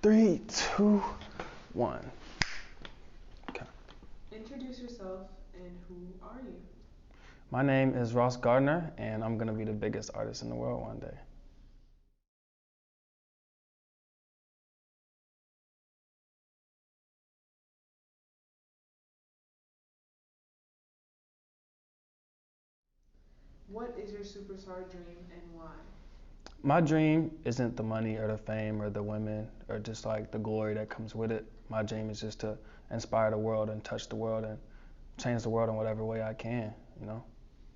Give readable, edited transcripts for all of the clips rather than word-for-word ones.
3, 2, 1. Okay. Introduce yourself and who are you? My name is Gardner, and I'm gonna be the biggest artist in the world one day. What is your superstar dream and why? My dream isn't the money or the fame or the women or just like the glory that comes with it. My dream is just to inspire the world and touch the world and change the world in whatever way I can, you know?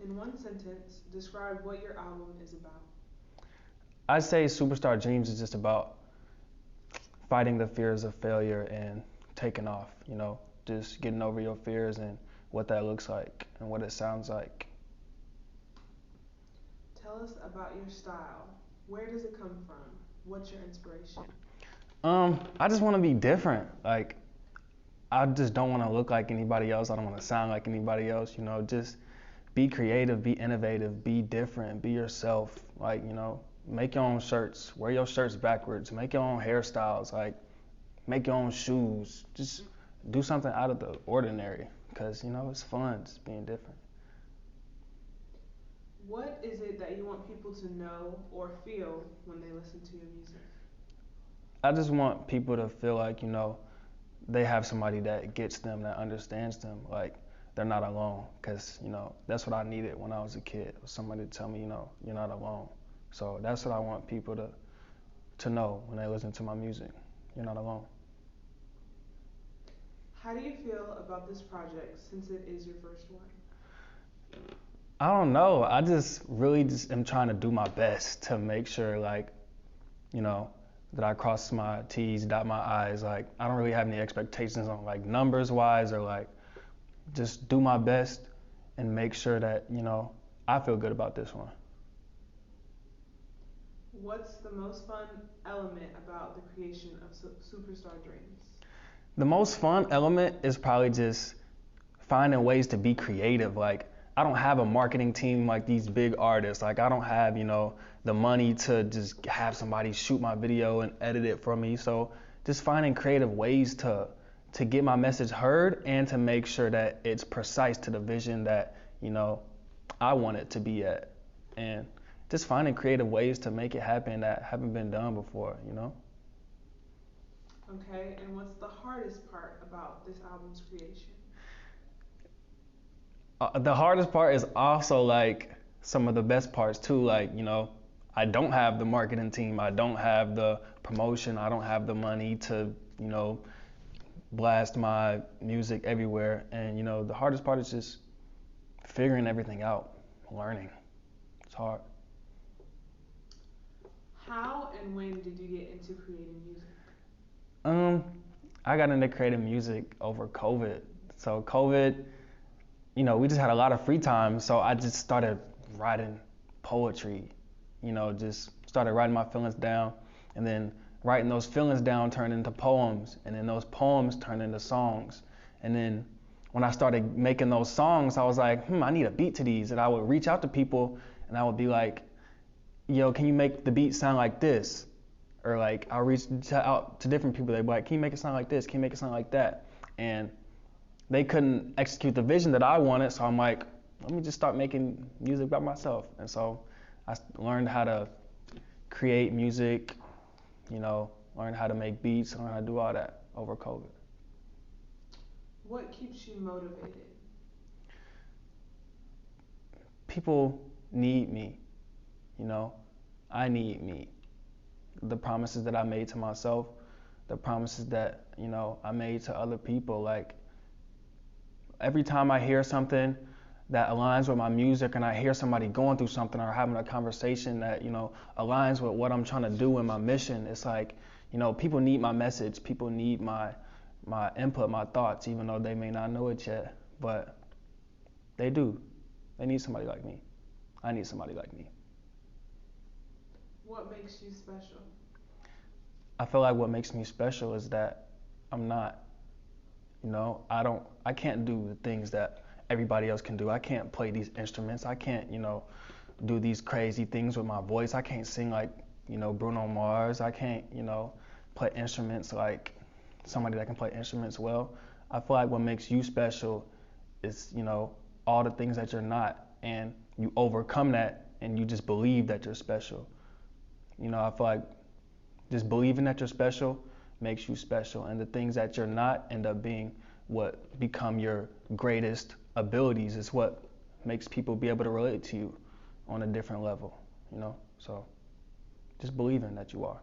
In one sentence, describe what your album is about. I'd say Superstar Dreams is just about fighting the fears of failure and taking off, you know? Just getting over your fears and what that looks like and what it sounds like. Tell us about your style. Where does it come from? What's your inspiration? I just want to be different. Like, I just don't want to look like anybody else. I don't want to sound like anybody else. You know, just be creative, be innovative, be different, be yourself. Like, you know, make your own shirts, wear your shirts backwards, make your own hairstyles, like, make your own shoes. Just do something out of the ordinary, because you know it's fun, just being different. What is it that you want people to know or feel when they listen to your music? I just want people to feel like, you know, they have somebody that gets them, that understands them, like they're not alone. Because, you know, that's what I needed when I was a kid, was somebody to tell me, you know, you're not alone. So that's what I want people to know when they listen to my music. You're not alone. How do you feel about this project since it is your first one? I don't know. I just really just am trying to do my best to make sure, like, you know, that I cross my T's, dot my I's. Like, I don't really have any expectations on like numbers wise or like just do my best and make sure that, you know, I feel good about this one. What's the most fun element about the creation of Superstar Dreams? The most fun element is probably just finding ways to be creative. Like, I don't have a marketing team like these big artists. Like, I don't have, you know, the money to just have somebody shoot my video and edit it for me. So just finding creative ways to get my message heard and to make sure that it's precise to the vision that, you know, I want it to be at. And just finding creative ways to make it happen that haven't been done before, you know? Okay, and what's the hardest part about this album's creation? The hardest part is also like some of the best parts too. Like, you know, I don't have the marketing team, I don't have the promotion, I don't have the money to, you know, blast my music everywhere. And you know, the hardest part is just figuring everything out, learning. It's hard. How and when did you get into creating music? Um, I got into creating music over COVID. So COVID, you know, we just had a lot of free time, so I just started writing poetry, you know, just started writing my feelings down, and then writing those feelings down turned into poems, and then those poems turned into songs. And then when I started making those songs, I was like, I need a beat to these, and I would reach out to people, and I would be like, yo, can you make the beat sound like this? Or like, I'll reach out to different people, they'd be like, can you make it sound like this? Can you make it sound like that? And they couldn't execute the vision that I wanted, so I'm like, let me just start making music by myself. And so I learned how to create music, you know, learned how to make beats, learned how to do all that over COVID. What keeps you motivated? People need me, you know, I need me. The promises that I made to myself, the promises that, you know, I made to other people, like, every time I hear something that aligns with my music and I hear somebody going through something or having a conversation that, you know, aligns with what I'm trying to do and my mission, it's like, you know, people need my message, people need my input, my thoughts, even though they may not know it yet, but they do. They need somebody like me. I need somebody like me. What makes you special? I feel like what makes me special is that I'm not. You know, I can't do the things that everybody else can do. I can't play these instruments. I can't, you know, do these crazy things with my voice. I can't sing like, you know, Bruno Mars. I can't, you know, play instruments like somebody that can play instruments well. I feel like what makes you special is, all the things that you're not, and you overcome that and you just believe that you're special. I feel like just believing that you're special makes you special, and the things that you're not end up being what become your greatest abilities. Is what makes people be able to relate to you on a different level, So just believing that you are.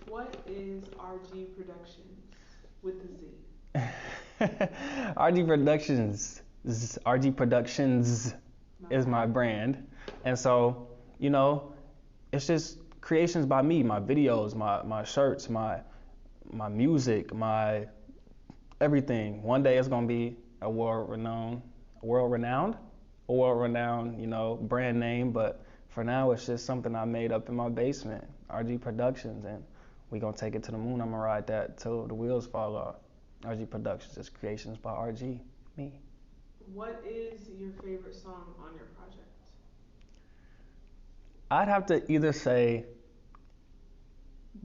What is RG Productionz with the Z? RG Productionz is my brand, and so it's just creations by me, my videos, my shirts, my music, my everything. One day it's gonna be a world-renowned, brand name, but for now it's just something I made up in my basement, RG Productionz, and we gonna take it to the moon. I'm gonna ride that till the wheels fall off. RG Productionz is creations by RG, me. What is your favorite song on your project? I'd have to either say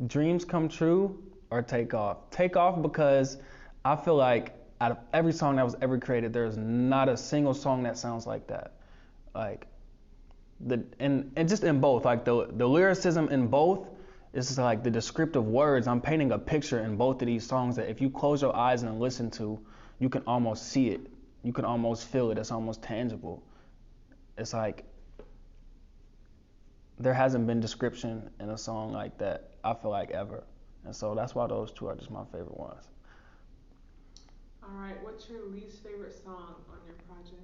Dreams Come True or Take Off. Take Off because I feel like out of every song that was ever created, there's not a single song that sounds like that. Like and just in both, like the lyricism in both is like the descriptive words. I'm painting a picture in both of these songs that if you close your eyes and listen to, you can almost see it. You can almost feel it. It's almost tangible. It's like there hasn't been description in a song like that, I feel like, ever. And so that's why those two are just my favorite ones. All right, what's your least favorite song on your project?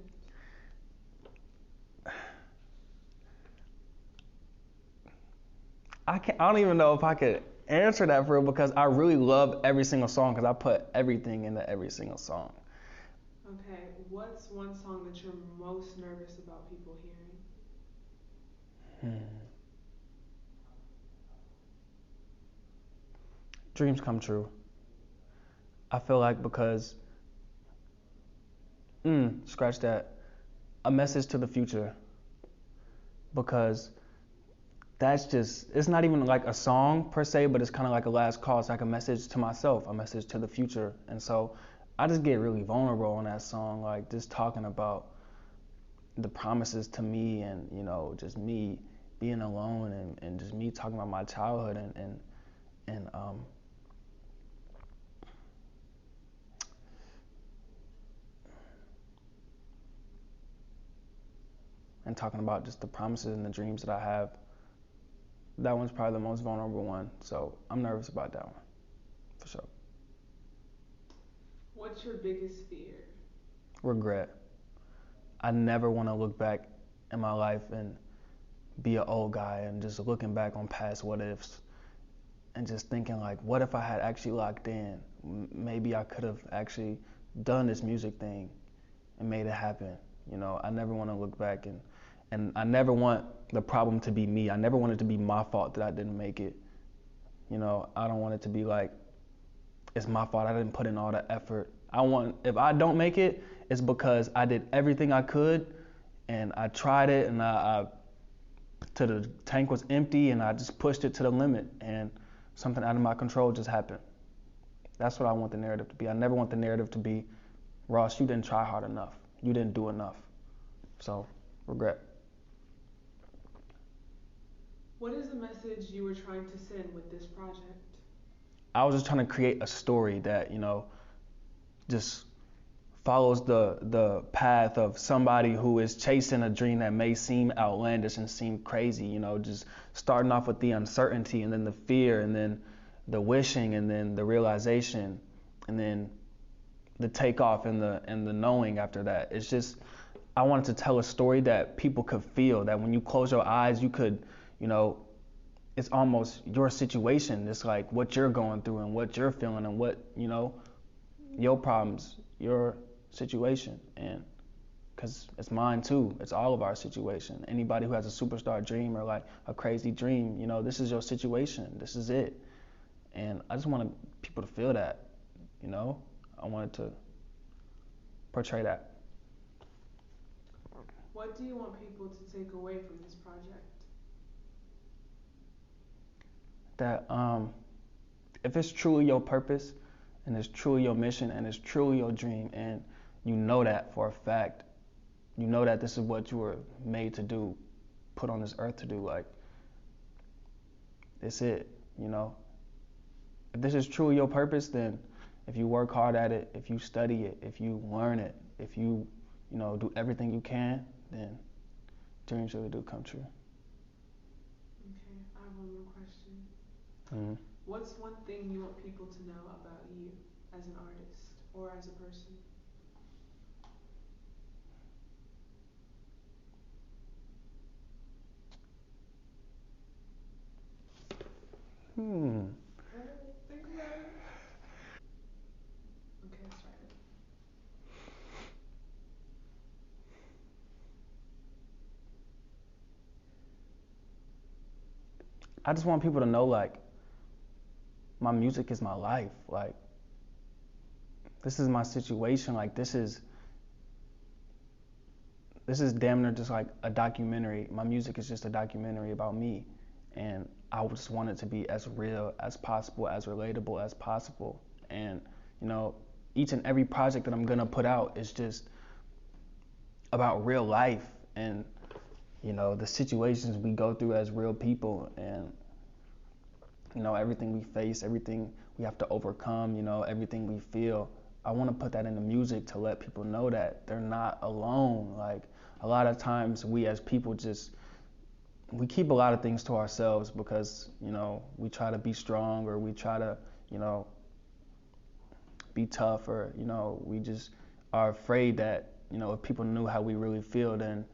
I don't even know if I could answer that for real because I really love every single song because I put everything into every single song. Okay, what's one song that you're most nervous about people hearing? Dreams Come True. I feel like because, scratch that, a message to the future. Because that's just, it's not even like a song per se, but it's kind of like a last call. It's like a message to myself, a message to the future. And so I just get really vulnerable on that song, like just talking about the promises to me and, just me being alone and just me talking about my childhood and talking about just the promises and the dreams that I have. That one's probably the most vulnerable one, so I'm nervous about that one, for sure. What's your biggest fear? Regret. I never want to look back in my life and be an old guy and just looking back on past what ifs and just thinking like, what if I had actually locked in? Maybe I could have actually done this music thing and made it happen. I never want to look back and I never want the problem to be me. I never want it to be my fault that I didn't make it. I don't want it to be like, it's my fault, I didn't put in all the effort. If I don't make it, it's because I did everything I could and I tried it and till the tank was empty and I just pushed it to the limit and something out of my control just happened. That's what I want the narrative to be. I never want the narrative to be, Ross, you didn't try hard enough. You didn't do enough. So, regret. What is the message you were trying to send with this project? I was just trying to create a story that, just follows the path of somebody who is chasing a dream that may seem outlandish and seem crazy, just starting off with the uncertainty and then the fear and then the wishing and then the realization and then the takeoff and the knowing after that. It's just, I wanted to tell a story that people could feel, that when you close your eyes, you could, it's almost your situation. It's like what you're going through and what you're feeling and what, your problems, your situation. And because it's mine too. It's all of our situation. Anybody who has a superstar dream or like a crazy dream, this is your situation. This is it. And I just wanted people to feel that, I wanted to portray that. What do you want people to take away from this project? that if it's truly your purpose and it's truly your mission and it's truly your dream and you know that for a fact, you know that this is what you were made to do, put on this earth to do, like, it's it, you know. If this is truly your purpose, then if you work hard at it, if you study it, if you learn it, if you know, do everything you can, then dreams really do come true. Okay, I have one more question. Mm-hmm. What's one thing you want people to know about you as an artist or as a person? Hmm. Think about it. Okay, start it. I just want people to know, like, my music is my life. Like, this is my situation. Like, this is damn near just like a documentary. My music is just a documentary about me, and I just want it to be as real as possible, as relatable as possible. And you know, each and every project that I'm gonna put out is just about real life and you know the situations we go through as real people, and you know everything we face, everything we have to overcome, you know everything we feel. I want to put that in the music to let people know that they're not alone. Like a lot of times we as people just we keep a lot of things to ourselves because you know we try to be strong or we try to you know be tough or you know we just are afraid that you know if people knew how we really feel then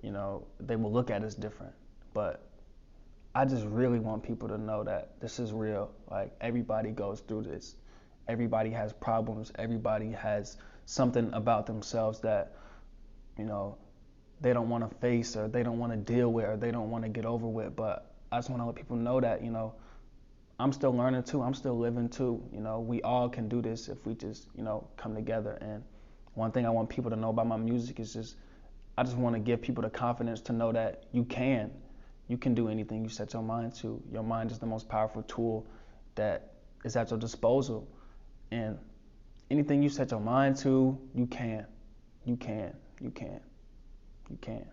you know they will look at us different. But I just really want people to know that this is real. Like everybody goes through this. Everybody has problems. Everybody has something about themselves that, you know, they don't want to face or they don't want to deal with or they don't want to get over with. But I just want to let people know that, you know, I'm still learning too. I'm still living too. You know, we all can do this if we just, you know, come together. And one thing I want people to know about my music is just I just want to give people the confidence to know that you can. You can do anything you set your mind to. Your mind is the most powerful tool that is at your disposal. And anything you set your mind to, you can. You can. You can. You can.